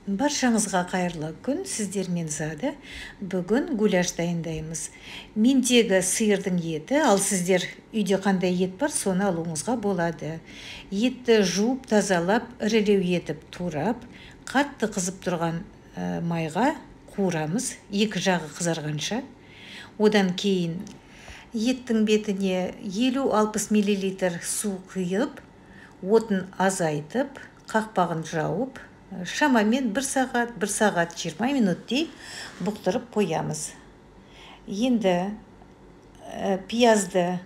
Баршаңызға қайырлы күн, сіздермен зады. Бүгін гуляш дайындаймыз. Мендегі сиырдың еті, ал сіздер үйде қандай ет бар, соны алуыңызға болады. Етті жуып, тазалап, ірілеу етіп турап, қатты қызып тұрған майға қуырамыз, екі жағы қызарғанша. Одан кейін еттің бетіне 50-60 мл су құйып, отын азайтып, қақпағын жауып, шамамен 1 сағат 20 минуттей бұқтырып қоямыз. Енді пиязды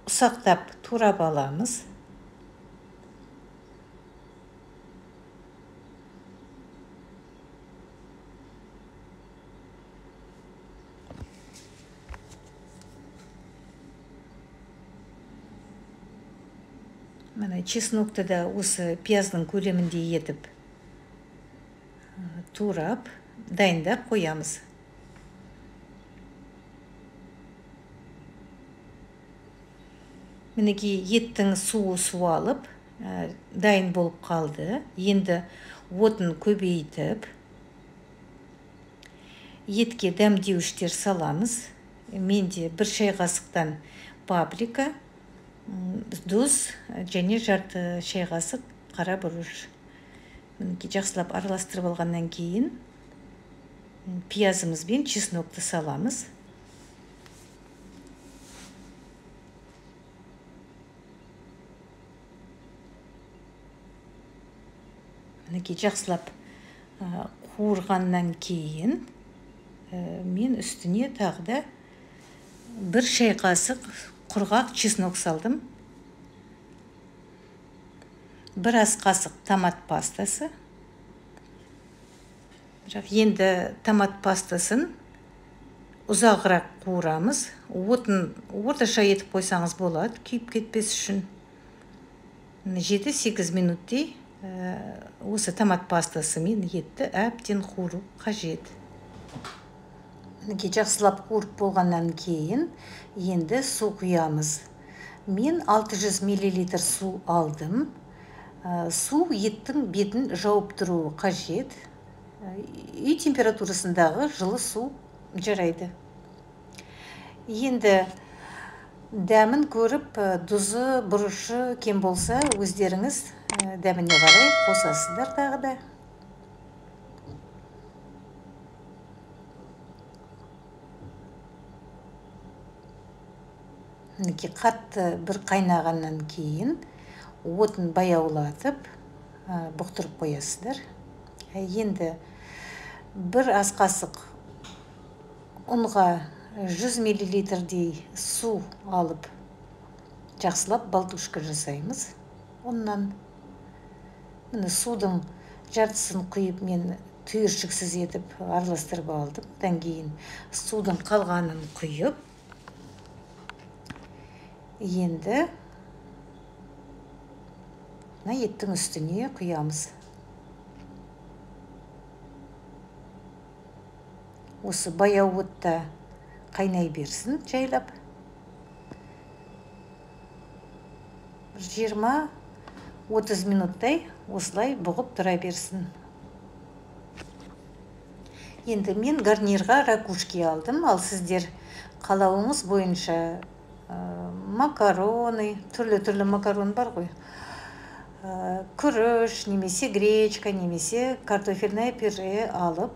ұсақтап турап аламыз. Міне чеснокты да осы пияздың көлемінде етіп турап, дайындап қоямыз. Мінекей еттің суы суалып, дайын болып қалды. Енді отын көбейтіп, етке дәмдеуіштер саламыз. Менде 1 шай қасықтан паприка, тұз және жарты шай қасық қара бұрыш. Жақсылап араластырып алғаннан кейін пиязымыз бен чеснокты саламыз. Жақсылап қуырғаннан кейін мен үстіне тағы да 1 шай қасық құрғақ чеснок салдым. 1 ас қасық томат пастасы. Енді томат пастасын ұзағырақ қуырамыз. Отын орташа етіп қойсаңыз болады, күйіп кетпес үшін. 7-8 минуттей осы томат пастасымен етті әбден қуыру қажет. Жақсылап қуырып болғаннан кейін енді су құямыз. Мен 600 мл су алдым. Су еттің бетін жауып тұруы қажет. Үй температурасындағы жылы су жарайды. Енді дәмін көріп, тұзы, бұрышы кем болса, өздеріңіз дәміне қарай қосасыздар тағы да. Қатты бір қайнағаннан кейін отын баяулатып, бұқтырып қоясыздар. Енді 1 ас қасық ұнға 100 мл-дей су алып, жақсылап балтушка жасаймыз. Оннан судың жартысын құйып, мен түйіршіксіз етіп араластырып алдым. Одан кейін судың қалғанын құйып, енді еттің үстіне құямыз. Осы баяу отта қайнай берсін жайлап. 20-30 минуттай осылай бұғып тұра берсін. Енді мен гарнирға ракушки алдым, ал сіздер қалауыңыз бойынша макароны, түрлі макарон бар ғой. Күріш, немесе гречка, немесе картофельное пюре алып,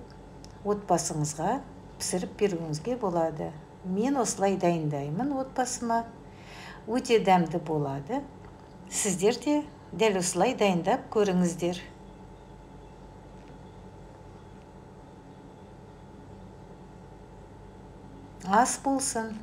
отбасыңызға пісіріп беруіңізге болады. Мен осылай дайындаймын отбасыма. Өте дәмді болады. Сіздер де дәл осылай дайындап көріңіздер. Ас болсын.